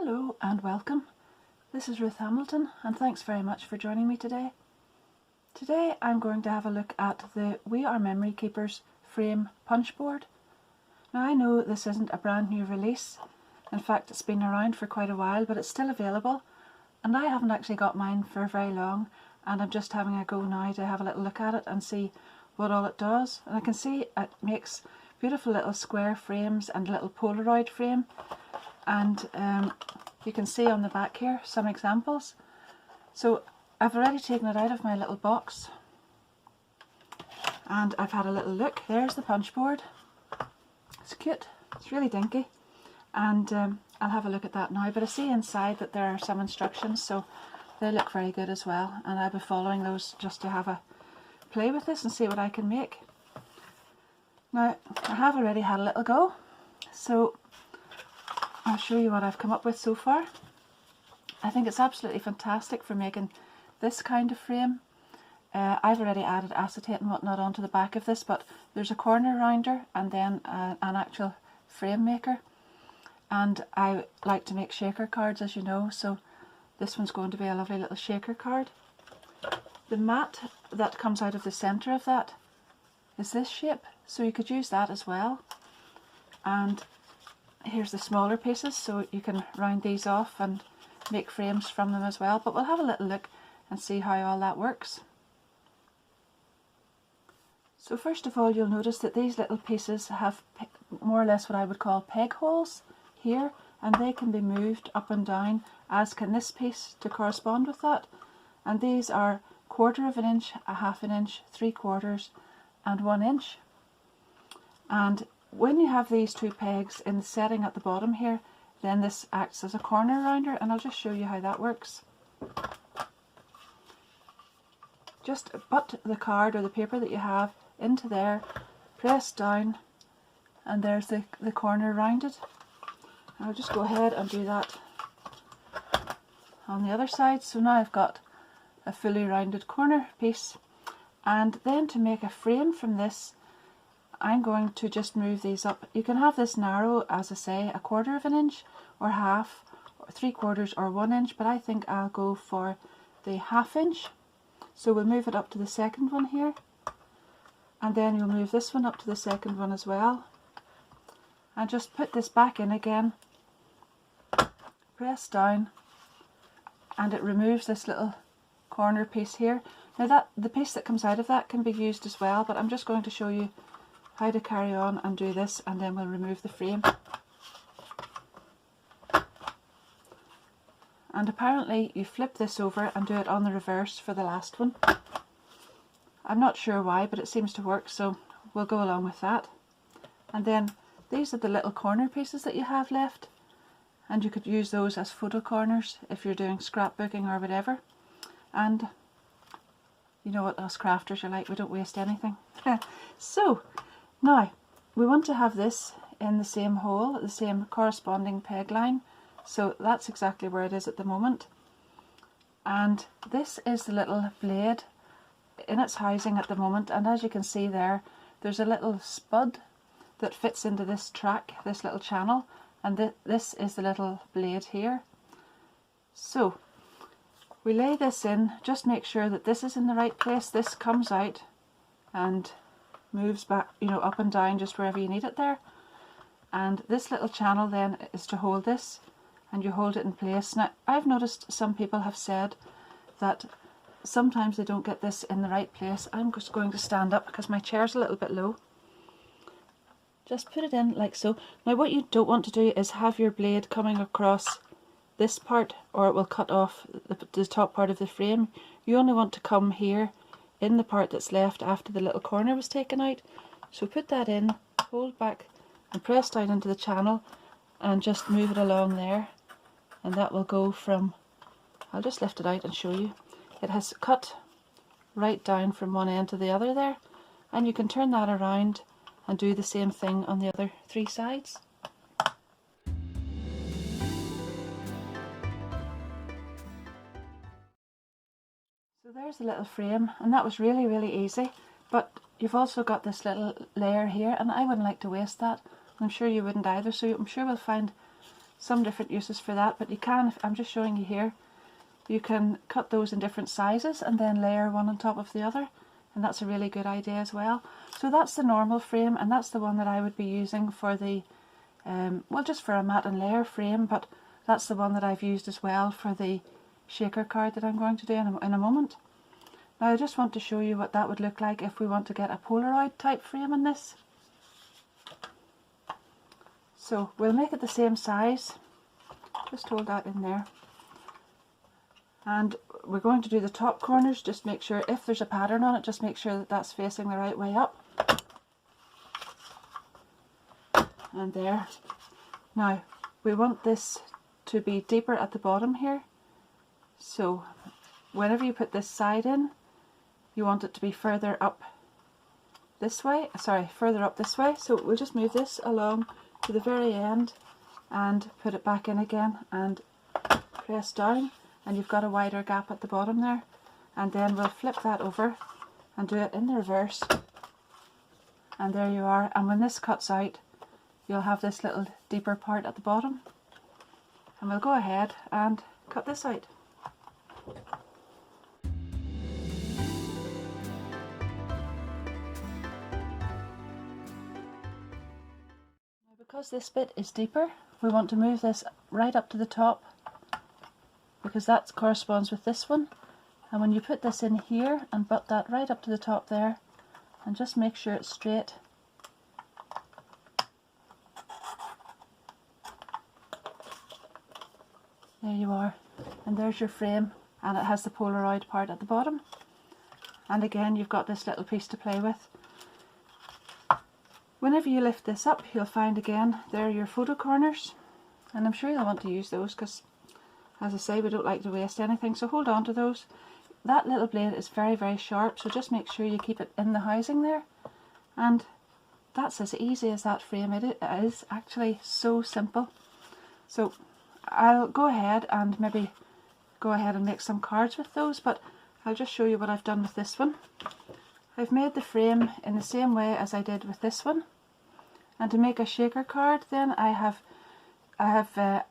Hello and welcome. This is Ruth Hamilton and thanks very much for joining me today. Today I'm going to have a look at the We Are Memory Keepers frame punch board. Now I know this isn't a brand new release, in fact it's been around for quite a while, but it's still available and I haven't actually got mine for very long, and I'm just having a go now to have a little look at it and see what all it does. And I can see it makes beautiful little square frames and a little polaroid frame, and you can see on the back here some examples. So I've already taken it out of my little box and I've had a little look. There's the punch board. It's cute, it's really dinky, and I'll have a look at that now. But I see inside that there are some instructions, so they look very good as well, and I'll be following those just to have a play with this and see what I can make. Now I have already had a little go, so I'll show you what I've come up with so far. I think it's absolutely fantastic for making this kind of frame. I've already added acetate and whatnot onto the back of this, but there's a corner rounder and then an actual frame maker. And I like to make shaker cards, as you know, so this one's going to be a lovely little shaker card. The mat that comes out of the centre of that is this shape, so you could use that as well. And here's the smaller pieces, so you can round these off and make frames from them as well. But we'll have a little look and see how all that works. So first of all, you'll notice that these little pieces have more or less what I would call peg holes here, and they can be moved up and down, as can this piece to correspond with that. And these are 1/4 of an inch, 1/2 an inch, 3/4 and 1 inch. And when you have these two pegs in the setting at the bottom here, then this acts as a corner rounder, and I'll just show you how that works. Just butt the card or the paper that you have into there, press down, and there's the corner rounded. I'll just go ahead and do that on the other side. So now I've got a fully rounded corner piece, and then to make a frame from this, I'm going to just move these up. You can have this narrow, as I say, 1/4 of an inch or 1/2 or 3/4 or 1 inch, but I think I'll go for the 1/2 inch. So we'll move it up to the second one here, and then you'll move this one up to the second one as well, and just put this back in again, press down, and it removes this little corner piece here. Now that the piece that comes out of that can be used as well, but I'm just going to show you how to carry on and do this, and then we'll remove the frame. And apparently you flip this over and do it on the reverse for the last one. I'm not sure why, but it seems to work, so we'll go along with that. And then these are the little corner pieces that you have left, and you could use those as photo corners if you're doing scrapbooking or whatever. And you know what us crafters are like, we don't waste anything. So now we want to have this in the same hole, the same corresponding peg line, so that's exactly where it is at the moment. And this is the little blade in its housing at the moment, and as you can see there's a little spud that fits into this track, this little channel, and this is the little blade here. So we lay this in, just make sure that this is in the right place. This comes out and moves back, you know, up and down just wherever you need it there. And this little channel then is to hold this, and you hold it in place. Now I've noticed some people have said that sometimes they don't get this in the right place. I'm just going to stand up because my chair's a little bit low. Just put it in like so. Now what you don't want to do is have your blade coming across this part, or it will cut off the top part of the frame. You only want to come here in the part that's left after the little corner was taken out. So put that in, hold back and press down into the channel and just move it along there, and that will go from, I'll just lift it out and show you. It has cut right down from one end to the other there, and you can turn that around and do the same thing on the other 3 sides. So there's the little frame, and that was really easy. But you've also got this little layer here, and I wouldn't like to waste that. I'm sure you wouldn't either, so I'm sure we'll find some different uses for that, but you can, I'm just showing you here, you can cut those in different sizes and then layer one on top of the other, and that's a really good idea as well. So that's the normal frame, and that's the one that I would be using for the, well, just for a matte and layer frame, but that's the one that I've used as well for the shaker card that I'm going to do in a moment. Now I just want to show you what that would look like if we want to get a Polaroid type frame in this. So we'll make it the same size, just hold that in there, and we're going to do the top corners. Just make sure, if there's a pattern on it, just make sure that that's facing the right way up, and there. Now we want this to be deeper at the bottom here, so whenever you put this side in, you want it to be further up this way, further up this way. So we'll just move this along to the very end and put it back in again and press down, and you've got a wider gap at the bottom there. And then we'll flip that over and do it in the reverse, and there you are. And when this cuts out, you'll have this little deeper part at the bottom, and we'll go ahead and cut this out. Because this bit is deeper, we want to move this right up to the top, because that corresponds with this one. And when you put this in here and butt that right up to the top there, and just make sure it's straight. There you are, and there's your frame, and it has the Polaroid part at the bottom. And again, you've got this little piece to play with. Whenever you lift this up, you'll find again there are your photo corners, and I'm sure you'll want to use those because, as I say, we don't like to waste anything, so hold on to those. That little blade is very, very sharp, so just make sure you keep it in the housing there. And that's as easy as that frame. It is actually so simple. So I'll go ahead and maybe go ahead and make some cards with those, but I'll just show you what I've done with this one. I've made the frame in the same way as I did with this one, and to make a shaker card, then I have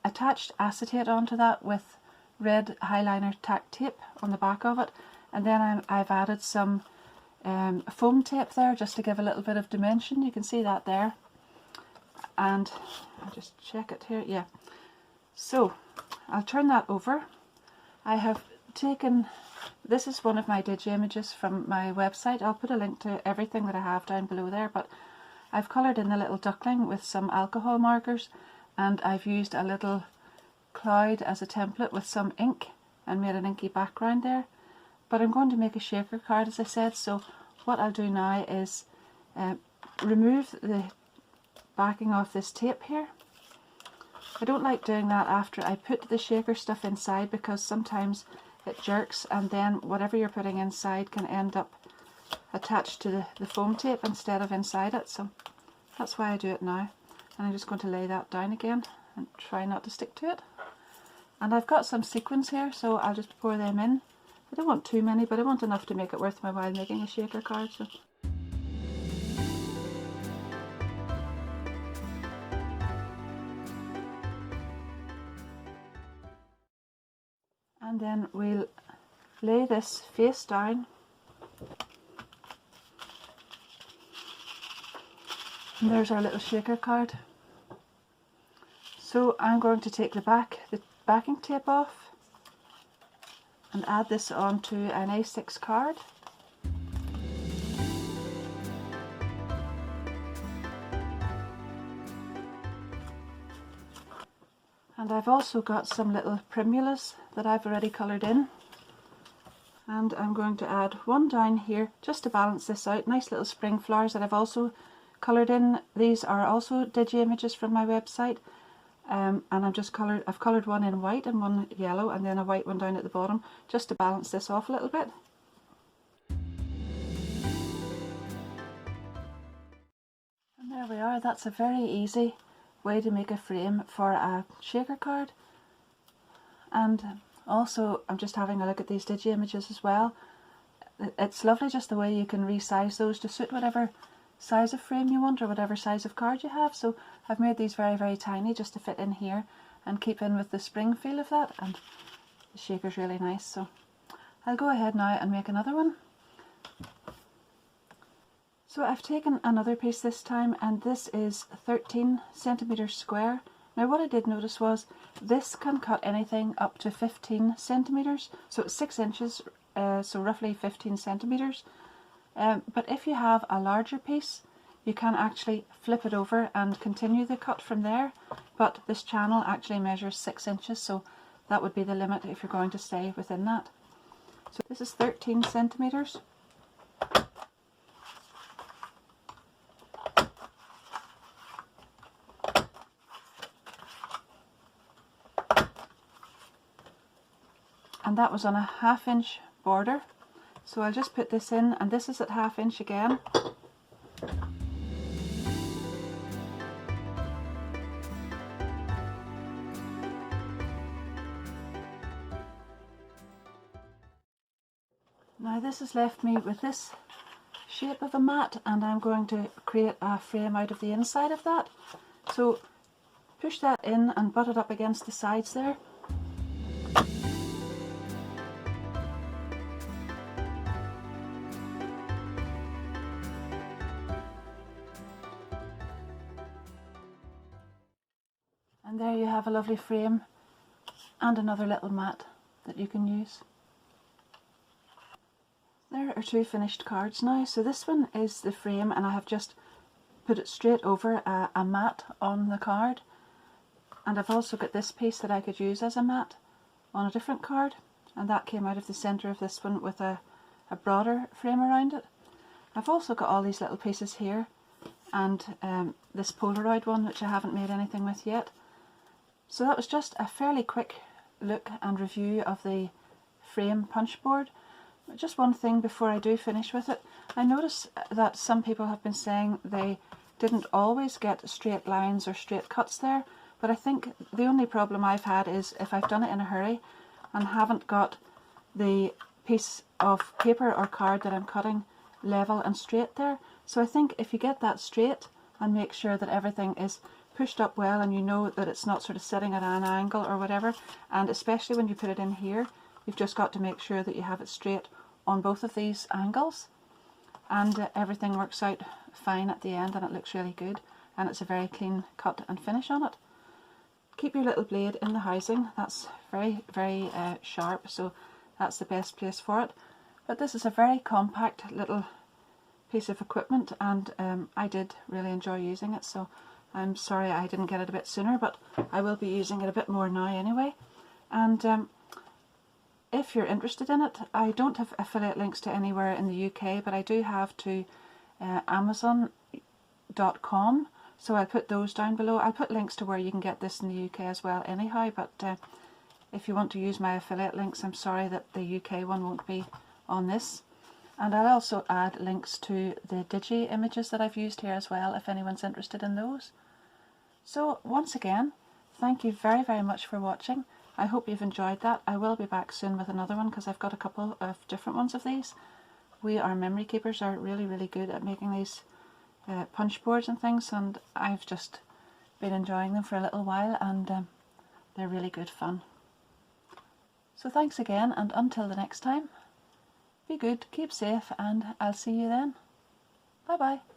attached acetate onto that with red highliner tack tape on the back of it, and then I've added some foam tape there just to give a little bit of dimension. You can see that there, and I'll just check it here. Yeah, so I'll turn that over. I have taken, this is one of my digi images from my website. I'll put a link to everything that I have down below there, but I've coloured in the little duckling with some alcohol markers, and I've used a little cloud as a template with some ink and made an inky background there. But I'm going to make a shaker card, as I said, so what I'll do now is remove the backing of this tape here. I don't like doing that after I put the shaker stuff inside, because sometimes it jerks, and then whatever you're putting inside can end up attached to the foam tape instead of inside it. So that's why I do it now, and I'm just going to lay that down again and try not to stick to it. And I've got some sequins here, so I'll just pour them in. I don't want too many, but I want enough to make it worth my while making a shaker card. So. And then we'll lay this face down, and there's our little shaker card. So I'm going to take the backing tape off and add this onto an A6 card. And I've also got some little primulas that I've already coloured in, and I'm going to add one down here just to balance this out. Nice little spring flowers that I've also coloured in. These are also digi images from my website, and I've coloured one in white and one yellow, and then a white one down at the bottom just to balance this off a little bit. And there we are. That's a very easy way to make a frame for a shaker card. And also, I'm just having a look at these digi images as well. It's lovely just the way you can resize those to suit whatever size of frame you want or whatever size of card you have. So I've made these very, very tiny just to fit in here, and keep in with the spring feel of that, and the shaker's really nice. So I'll go ahead now and make another one. So I've taken another piece this time, and this is 13 centimeters square. Now what I did notice was this can cut anything up to 15 centimeters, so it's 6 inches, so roughly 15 centimeters. But if you have a larger piece, you can actually flip it over and continue the cut from there. But this channel actually measures 6 inches, so that would be the limit if you're going to stay within that. So this is 13 centimeters. And that was on a 1/2 inch border. So I'll just put this in, and this is at 1/2 inch again. Now this has left me with this shape of a mat, and I'm going to create a frame out of the inside of that. So push that in and butt it up against the sides there. And there you have a lovely frame and another little mat that you can use. There are 2 finished cards now. So this one is the frame, and I have just put it straight over a mat on the card. And I've also got this piece that I could use as a mat on a different card, and that came out of the centre of this one with a broader frame around it. I've also got all these little pieces here, and this Polaroid one which I haven't made anything with yet. So that was just a fairly quick look and review of the frame punch board. Just one thing before I do finish with it. I notice that some people have been saying they didn't always get straight lines or straight cuts there, but I think the only problem I've had is if I've done it in a hurry and haven't got the piece of paper or card that I'm cutting level and straight there. So I think if you get that straight and make sure that everything is pushed up well, and you know that it's not sort of sitting at an angle or whatever, and especially when you put it in here, you've just got to make sure that you have it straight on both of these angles, and everything works out fine at the end, and it looks really good, and it's a very clean cut and finish on it. Keep your little blade in the housing. That's very sharp, so that's the best place for it. But this is a very compact little piece of equipment, and I did really enjoy using it, so I'm sorry I didn't get it a bit sooner, but I will be using it a bit more now anyway. And if you're interested in it, I don't have affiliate links to anywhere in the UK, but I do have to Amazon.com, so I'll put those down below. I'll put links to where you can get this in the UK as well anyhow, but if you want to use my affiliate links, I'm sorry that the UK one won't be on this. And I'll also add links to the digi images that I've used here as well, if anyone's interested in those. So once again, thank you very much for watching. I hope you've enjoyed that. I will be back soon with another one, because I've got a couple of different ones of these. We, our memory keepers, are really good at making these punch boards and things, and I've just been enjoying them for a little while, and they're really good fun. So thanks again, and until the next time, be good, keep safe, and I'll see you then. Bye bye.